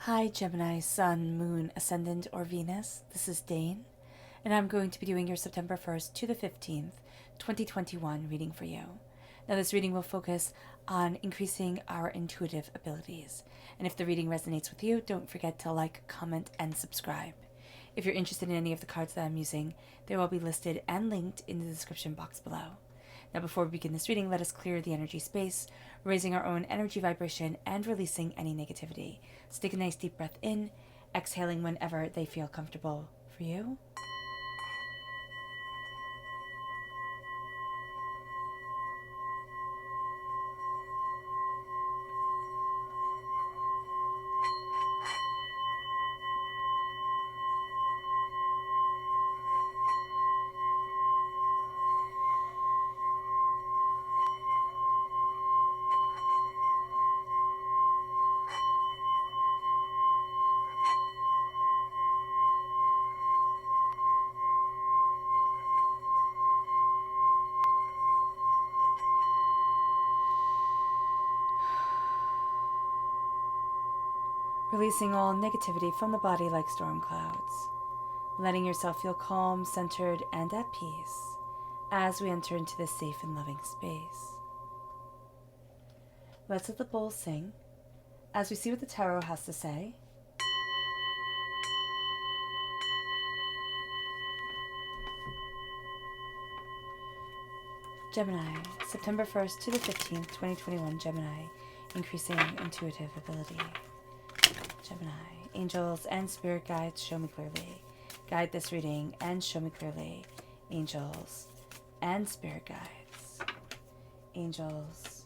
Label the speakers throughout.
Speaker 1: Hi Gemini, Sun, Moon, Ascendant, or Venus. This is Dane, and I'm going to be doing your September 1st to the 15th, 2021 reading for you. Now, this reading will focus on increasing our intuitive abilities. And if the reading resonates with you, don't forget to like, comment, and subscribe. If you're interested in any of the cards that I'm using, they will be listed and linked in the description box below. Now, before we begin this reading, let us clear the energy space, raising our own energy vibration and releasing any negativity. So take a nice deep breath in, exhaling whenever they feel comfortable for you. Releasing all negativity from the body like storm clouds. Letting yourself feel calm, centered, and at peace as we enter into this safe and loving space. Let's let the bowl sing as we see what the tarot has to say. Gemini, September 1st to the 15th, 2021, Gemini, increasing intuitive ability. Gemini, angels and spirit guides, show me clearly. Guide this reading and show me clearly. Angels and spirit guides. Angels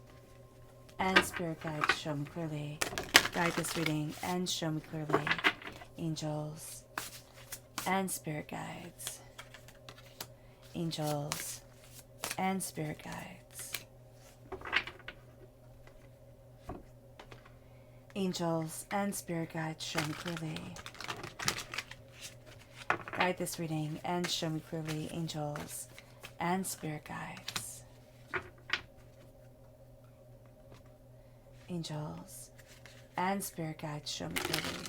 Speaker 1: and spirit guides, show me clearly. Guide this reading and show me clearly. Angels and spirit guides. Angels and spirit guides. Angels and spirit guides, show me clearly. Guide this reading and show me clearly. Angels and spirit guides. Angels and spirit guides, show me clearly.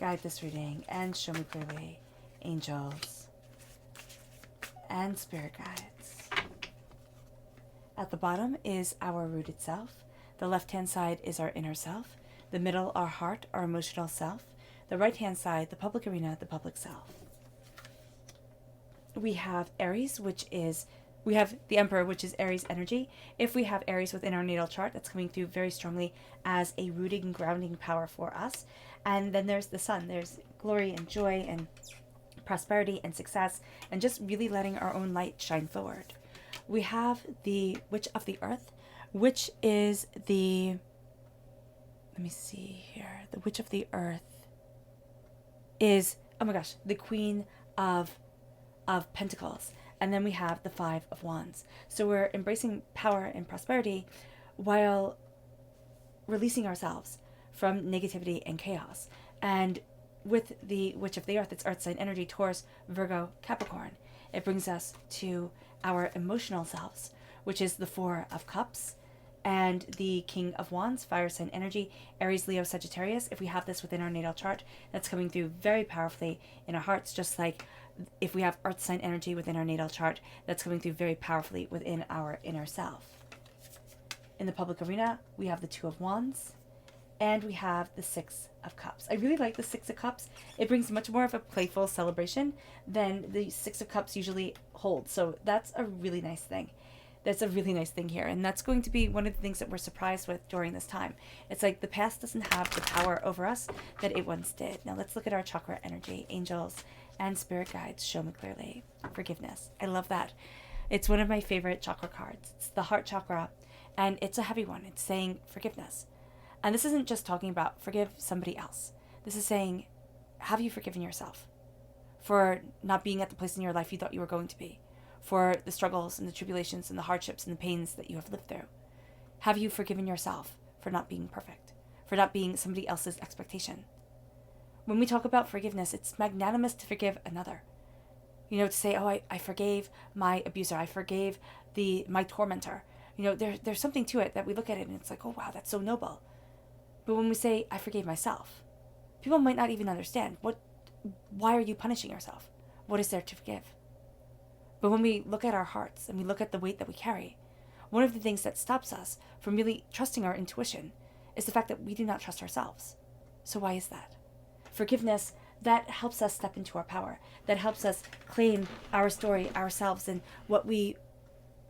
Speaker 1: Guide this reading and show me clearly. Angels and spirit guides. At the bottom is our rooted self. The left-hand side is our inner self. The middle, our heart, our emotional self. The right-hand side, the public arena, the public self. We have Aries, we have the Emperor, which is Aries energy. If we have Aries within our natal chart, that's coming through very strongly as a rooting and grounding power for us. And then there's the Sun. There's glory and joy and prosperity and success, and just really letting our own light shine forward. We have the Witch of the Earth, which is the Witch of the Earth is, oh my gosh, the Queen of Pentacles. And then we have the Five of Wands. So we're embracing power and prosperity while releasing ourselves from negativity and chaos. And with the Witch of the Earth, it's earth sign energy, Taurus, Virgo, Capricorn. It brings us to our emotional selves, which is the Four of Cups, and the King of Wands, fire sign energy, Aries, Leo, Sagittarius. If we have this within our natal chart, that's coming through very powerfully in our hearts, just like if we have earth sign energy within our natal chart, that's coming through very powerfully within our inner self. In the public arena, we have the Two of Wands, and we have the Six of Cups. I really like the Six of Cups. It brings much more of a playful celebration than the Six of Cups usually holds. So that's a really nice thing. That's a really nice thing here. And that's going to be one of the things that we're surprised with during this time. It's like the past doesn't have the power over us that it once did. Now let's look at our chakra energy. Angels and spirit guides, show me clearly. Forgiveness. I love that. It's one of my favorite chakra cards. It's the heart chakra, and it's a heavy one. It's saying forgiveness. And this isn't just talking about forgive somebody else. This is saying, have you forgiven yourself for not being at the place in your life you thought you were going to be? For the struggles and the tribulations and the hardships and the pains that you have lived through? Have you forgiven yourself for not being perfect? For not being somebody else's expectation? When we talk about forgiveness, it's magnanimous to forgive another. You know, to say, oh, I forgave my abuser. I forgave my tormentor. You know, there's something to it that we look at it and it's like, oh, wow, that's so noble. But when we say, I forgave myself, people might not even understand why are you punishing yourself? What is there to forgive? But when we look at our hearts and we look at the weight that we carry, one of the things that stops us from really trusting our intuition is the fact that we do not trust ourselves. So why is that? Forgiveness, that helps us step into our power. That helps us claim our story, ourselves, and what we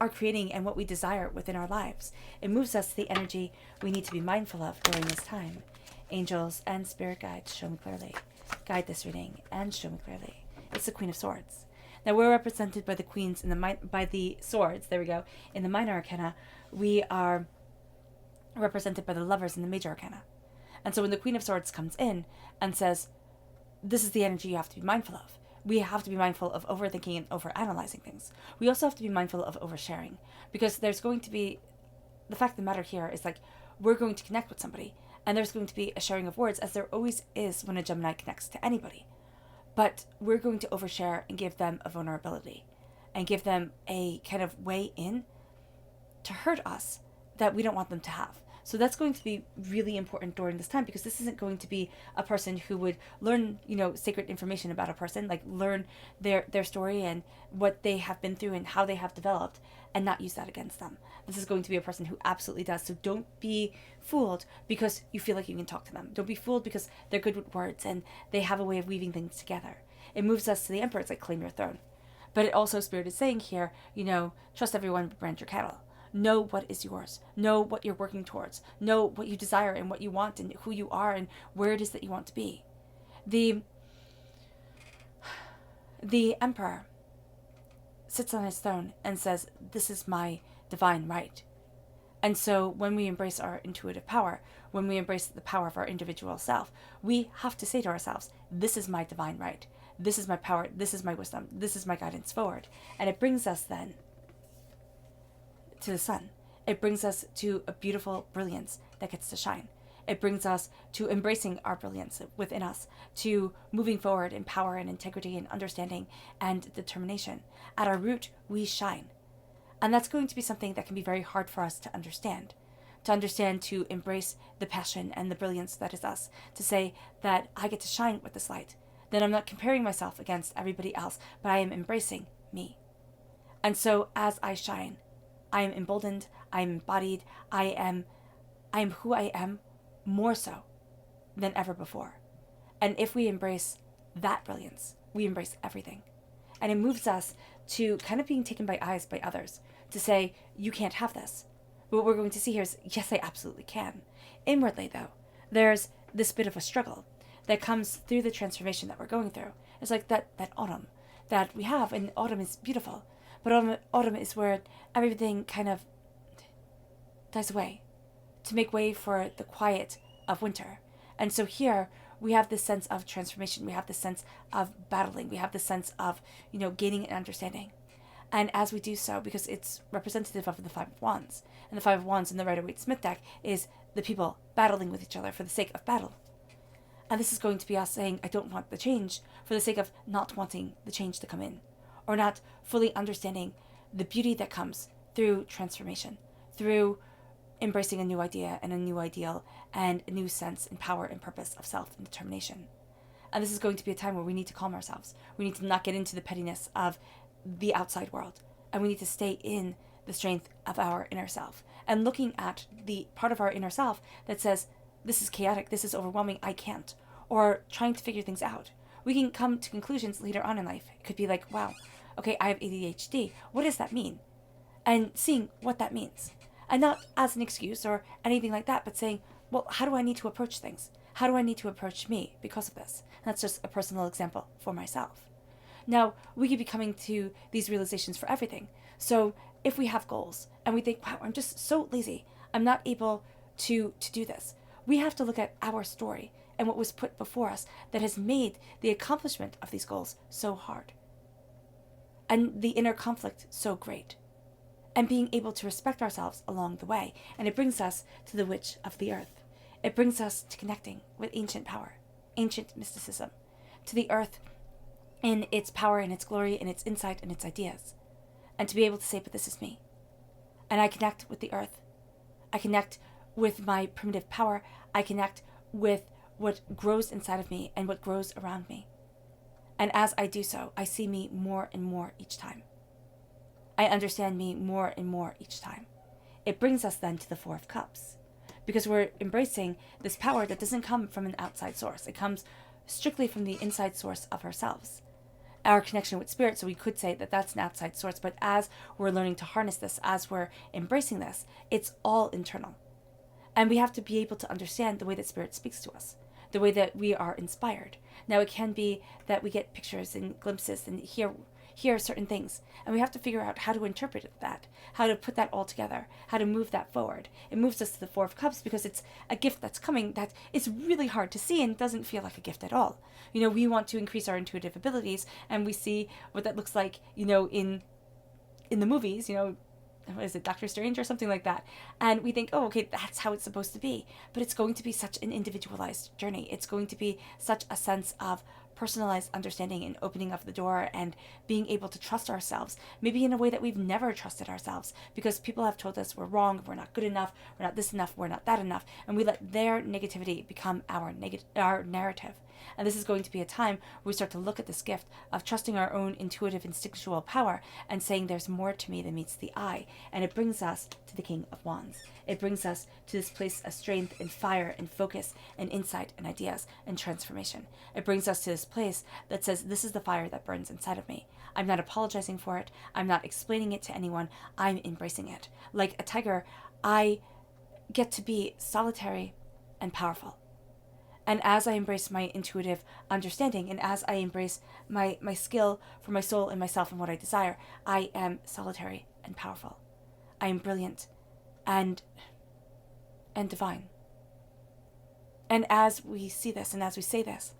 Speaker 1: are creating and what we desire within our lives. It moves us to the energy we need to be mindful of during this time. Angels and spirit guides, show me clearly. Guide this reading and show me clearly. It's the Queen of Swords. Now we're represented by the queens by the swords. There we go. In the minor arcana, we are represented by the lovers in the major arcana. And so when the Queen of Swords comes in and says, this is the energy you have to be mindful of, we have to be mindful of overthinking and overanalyzing things. We also have to be mindful of oversharing, because there's going to be, the fact of the matter here is, like, we're going to connect with somebody, and there's going to be a sharing of words, as there always is when a Gemini connects to anybody. But we're going to overshare and give them a vulnerability and give them a kind of way in to hurt us that we don't want them to have. So that's going to be really important during this time, because this isn't going to be a person who would learn, sacred information about a person, like learn their story and what they have been through and how they have developed, and not use that against them. This is going to be a person who absolutely does. So don't be fooled because you feel like you can talk to them. Don't be fooled because they're good with words and they have a way of weaving things together. It moves us to the Emperor. It's like, claim your throne. But it also, Spirit is saying here, trust everyone but brand your cattle. Know what is yours. Know what you're working towards. Know what you desire and what you want and who you are and where it is that you want to be. The Emperor sits on his throne and says, this is my divine right. And so when we embrace our intuitive power, when we embrace the power of our individual self, we have to say to ourselves, this is my divine right. This is my power. This is my wisdom. This is my guidance forward. And it brings us then to the sun. It brings us to a beautiful brilliance that gets to shine. It brings us to embracing our brilliance within us, to moving forward in power and integrity and understanding and determination. At our root, we shine. And that's going to be something that can be very hard for us to understand, to embrace the passion and the brilliance that is us, to say that I get to shine with this light, that I'm not comparing myself against everybody else, but I am embracing me. And so as I shine, I am emboldened, I am embodied, I am who I am more so than ever before. And if we embrace that brilliance, we embrace everything. And it moves us to kind of being taken by eyes by others, to say, you can't have this. But what we're going to see here is, yes, I absolutely can. Inwardly, though, there's this bit of a struggle that comes through the transformation that we're going through. It's like that autumn that we have, and autumn is beautiful. But autumn is where everything kind of dies away to make way for the quiet of winter. And so here we have this sense of transformation. We have this sense of battling. We have this sense of, gaining an understanding. And as we do so, because it's representative of the Five of Wands, and the Five of Wands in the Rider-Waite-Smith deck is the people battling with each other for the sake of battle. And this is going to be us saying, I don't want the change for the sake of not wanting the change to come in, or not fully understanding the beauty that comes through transformation, through embracing a new idea and a new ideal and a new sense and power and purpose of self and determination. And this is going to be a time where we need to calm ourselves. We need to not get into the pettiness of the outside world, and we need to stay in the strength of our inner self and looking at the part of our inner self that says, this is chaotic, this is overwhelming, I can't, or trying to figure things out. We can come to conclusions later on in life. It could be like, wow, okay, I have ADHD. What does that mean? And seeing what that means. And not as an excuse or anything like that, but saying, well, how do I need to approach things? How do I need to approach me because of this? And that's just a personal example for myself. Now, we could be coming to these realizations for everything. So if we have goals and we think, wow, I'm just so lazy, I'm not able to do this, we have to look at our story and what was put before us that has made the accomplishment of these goals so hard. And the inner conflict so great. And being able to respect ourselves along the way. And it brings us to the Witch of the Earth. It brings us to connecting with ancient power, ancient mysticism, to the earth in its power, in its glory, in its insight, and its ideas. And to be able to say, but this is me. And I connect with the earth. I connect with my primitive power, I connect with what grows inside of me and what grows around me. And as I do so, I see me more and more each time. I understand me more and more each time. It brings us then to the Four of Cups, because we're embracing this power that doesn't come from an outside source. It comes strictly from the inside source of ourselves. Our connection with spirit, so we could say that that's an outside source, but as we're learning to harness this, as we're embracing this, it's all internal. And we have to be able to understand the way that spirit speaks to us, the way that we are inspired. Now, it can be that we get pictures and glimpses and hear certain things, and we have to figure out how to interpret that, how to put that all together, how to move that forward. It moves us to the Four of Cups because it's a gift that's coming that is really hard to see and doesn't feel like a gift at all. We want to increase our intuitive abilities, and we see what that looks like, in the movies, what is it, Doctor Strange or something like that. And we think, oh, okay, that's how it's supposed to be. But it's going to be such an individualized journey. It's going to be such a sense of personalized understanding and opening up the door and being able to trust ourselves, maybe in a way that we've never trusted ourselves, because people have told us we're wrong, we're not good enough, we're not this enough, we're not that enough, and we let their negativity become our narrative. And this is going to be a time where we start to look at this gift of trusting our own intuitive, instinctual power and saying there's more to me than meets the eye. And it brings us to the King of Wands. It brings us to this place of strength and fire and focus and insight and ideas and transformation. It brings us to this place that says, this is the fire that burns inside of me. I'm not apologizing for it. I'm not explaining it to anyone. I'm embracing it. Like a tiger, I get to be solitary and powerful. And as I embrace my intuitive understanding, and as I embrace my skill for my soul and myself and what I desire, I am solitary and powerful. I am brilliant and divine. And as we see this and as we say this,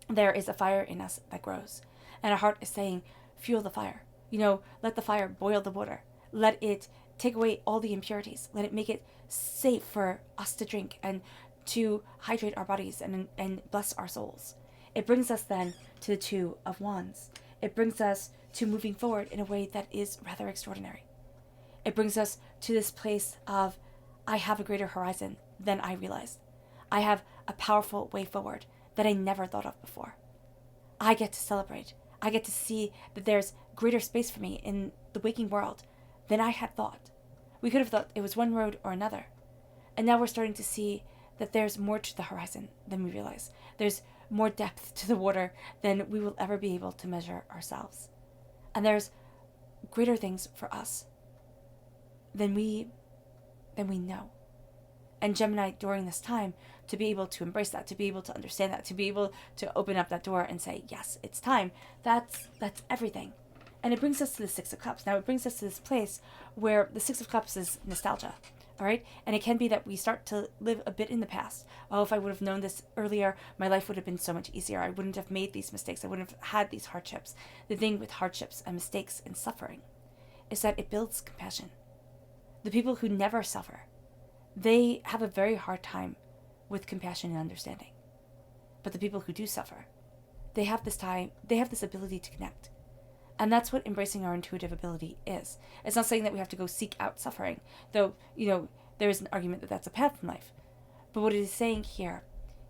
Speaker 1: there is a fire in us that grows. And our heart is saying, fuel the fire. Let the fire boil the water. Let it take away all the impurities. Let it make it safe for us to drink and to hydrate our bodies and bless our souls. It brings us then to the Two of Wands. It brings us to moving forward in a way that is rather extraordinary. It brings us to this place of, I have a greater horizon than I realized. I have a powerful way forward that I never thought of before. I get to celebrate. I get to see that there's greater space for me in the waking world than I had thought. We could have thought it was one road or another. And now we're starting to see that there's more to the horizon than we realize. There's more depth to the water than we will ever be able to measure ourselves. And there's greater things for us than we know. And Gemini, during this time, to be able to embrace that, to be able to understand that, to be able to open up that door and say, yes, it's time, that's everything. And it brings us to the Six of Cups. Now, it brings us to this place where the Six of Cups is nostalgia. All right. And it can be that we start to live a bit in the past. Oh, if I would have known this earlier, my life would have been so much easier. I wouldn't have made these mistakes. I wouldn't have had these hardships. The thing with hardships and mistakes and suffering is that it builds compassion. The people who never suffer, they have a very hard time with compassion and understanding. But the people who do suffer, they have this ability to connect. And that's what embracing our intuitive ability is. It's not saying that we have to go seek out suffering, though, there is an argument that that's a path in life. But what it is saying here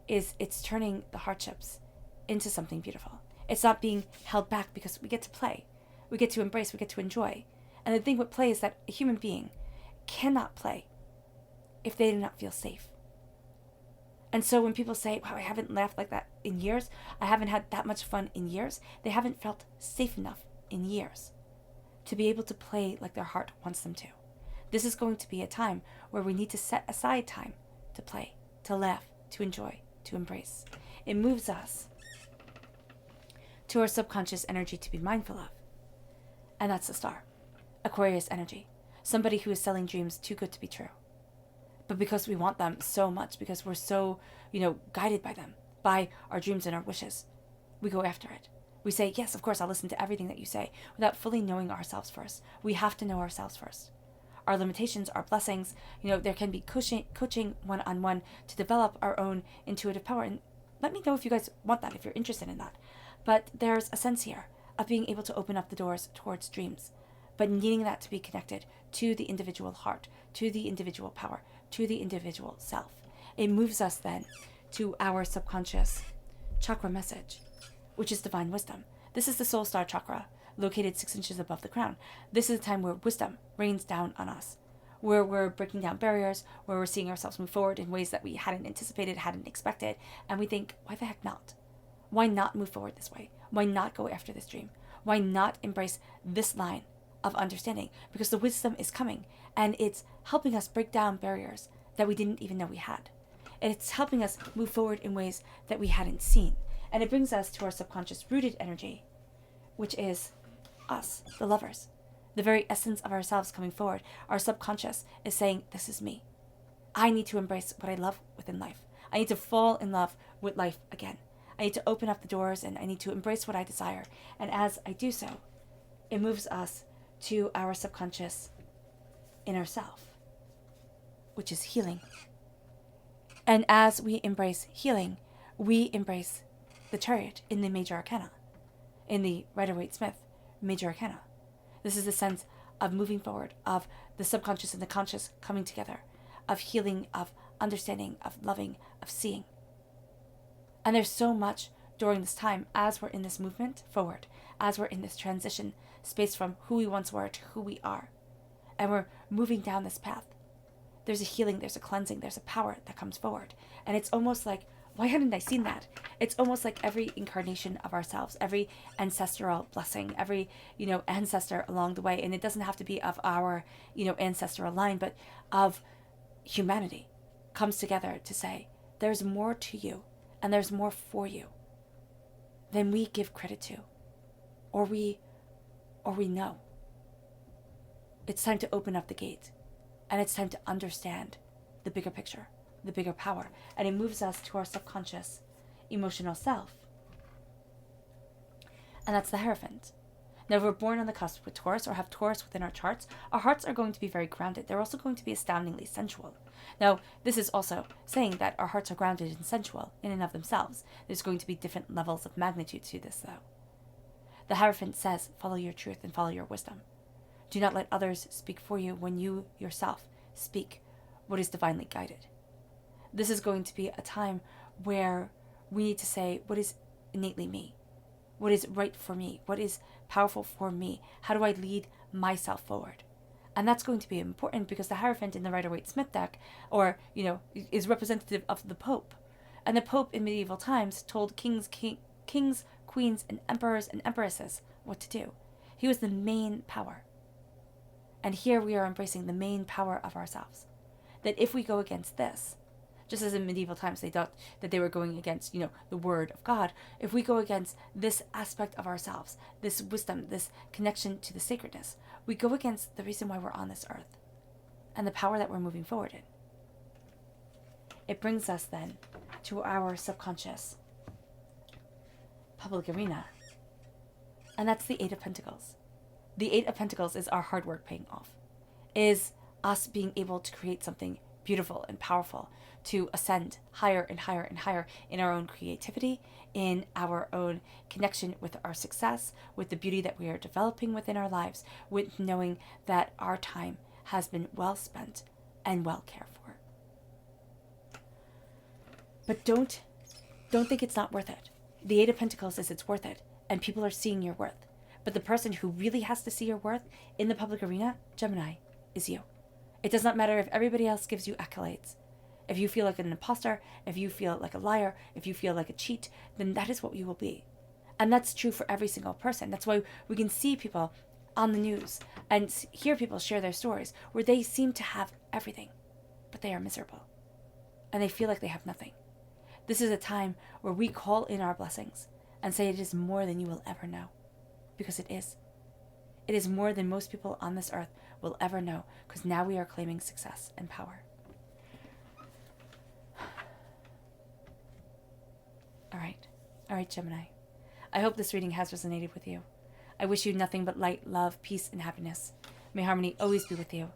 Speaker 1: is it's turning the hardships into something beautiful. It's not being held back because we get to play. We get to embrace, we get to enjoy. And the thing with play is that a human being cannot play if they do not feel safe. And so when people say, wow, I haven't laughed like that in years, I haven't had that much fun in years, they haven't felt safe enough in years to be able to play like their heart wants them to. This is going to be a time where we need to set aside time to play, to laugh, to enjoy, to embrace. It moves us to our subconscious energy to be mindful of. And that's the Star. Aquarius energy. Somebody who is selling dreams too good to be true. But because we want them so much, because we're so, guided by them, by our dreams and our wishes, we go after it. We say, yes, of course, I'll listen to everything that you say, without fully knowing ourselves first. We have to know ourselves first. Our limitations, our blessings, there can be coaching one-on-one to develop our own intuitive power. And let me know if you guys want that, if you're interested in that. But there's a sense here of being able to open up the doors towards dreams, but needing that to be connected to the individual heart, to the individual power, to the individual self. It moves us then to our subconscious chakra message, which is divine wisdom. This is the soul star chakra, located 6 inches above the crown. This is a time where wisdom rains down on us, where we're breaking down barriers, where we're seeing ourselves move forward in ways that we hadn't anticipated, hadn't expected, and we think, why the heck not? Why not move forward this way? Why not go after this dream? Why not embrace this line of understanding? Because the wisdom is coming, and it's helping us break down barriers that we didn't even know we had. And it's helping us move forward in ways that we hadn't seen. And it brings us to our subconscious rooted energy, which is us, the lovers. The very essence of ourselves coming forward. Our subconscious is saying, this is me. I need to embrace what I love within life. I need to fall in love with life again. I need to open up the doors, and I need to embrace what I desire. And as I do so, it moves us to our subconscious inner self, which is healing. And as we embrace healing, we embrace the Chariot in the Major Arcana, in the Rider-Waite-Smith Major Arcana. This is the sense of moving forward, of the subconscious and the conscious coming together, of healing, of understanding, of loving, of seeing. And there's so much during this time as we're in this movement forward, as we're in this transition space from who we once were to who we are. And we're moving down this path. There's a healing, there's a cleansing, there's a power that comes forward. And it's almost like, why hadn't I seen that? It's almost like every incarnation of ourselves, every ancestral blessing, every, ancestor along the way. And it doesn't have to be of our, ancestral line, but of humanity comes together to say, there's more to you and there's more for you than we give credit to, or we know. It's time to open up the gate, and it's time to understand the bigger picture, the bigger power, and it moves us to our subconscious emotional self. And that's the Hierophant. Now, if we're born on the cusp with Taurus or have Taurus within our charts, our hearts are going to be very grounded. They're also going to be astoundingly sensual. Now, this is also saying that our hearts are grounded and sensual in and of themselves. There's going to be different levels of magnitude to this, though. The Hierophant says, follow your truth and follow your wisdom. Do not let others speak for you when you yourself speak what is divinely guided. This is going to be a time where we need to say what is innately me, what is right for me, what is powerful for me, how do I lead myself forward? And that's going to be important because the Hierophant in the Rider-Waite-Smith deck, is representative of the Pope. And the Pope in medieval times told kings, queens, and emperors and empresses what to do. He was the main power. And here we are embracing the main power of ourselves. That if we go against this, just as in medieval times they thought that they were going against, the word of God, if we go against this aspect of ourselves, this wisdom, this connection to the sacredness, we go against the reason why we're on this earth and the power that we're moving forward in. It brings us then to our subconscious public arena, and that's the Eight of Pentacles. The Eight of Pentacles is our hard work paying off, is us being able to create something beautiful and powerful, to ascend higher and higher and higher in our own creativity, in our own connection with our success, with the beauty that we are developing within our lives, with knowing that our time has been well spent and well cared for. But don't think it's not worth it. The Eight of Pentacles is it's worth it, and people are seeing your worth. But the person who really has to see your worth in the public arena, Gemini, is you. It does not matter if everybody else gives you accolades. If you feel like an imposter, if you feel like a liar, if you feel like a cheat, then that is what you will be. And that's true for every single person. That's why we can see people on the news and hear people share their stories where they seem to have everything, but they are miserable. And they feel like they have nothing. This is a time where we call in our blessings and say it is more than you will ever know. Because it is. It is more than most people on this earth will ever know, because now we are claiming success and power. All right, Gemini. I hope this reading has resonated with you. I wish you nothing but light, love, peace, and happiness. May harmony always be with you.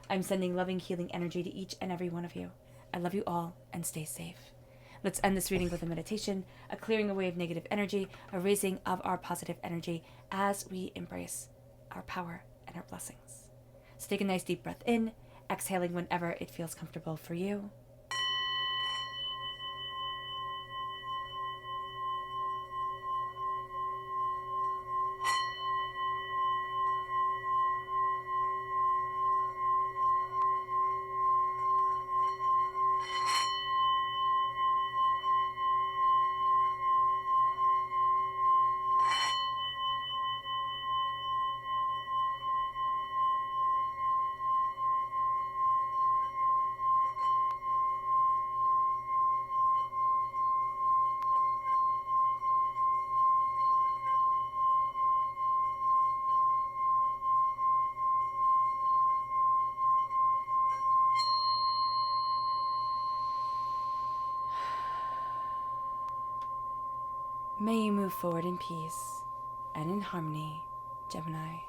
Speaker 1: I'm sending loving, healing energy to each and every one of you. I love you all, and stay safe. Let's end this reading with a meditation, a clearing away of negative energy, a raising of our positive energy as we embrace our power and our blessings. So take a nice deep breath in exhaling whenever it feels comfortable for you. May you move forward in peace and in harmony, Gemini.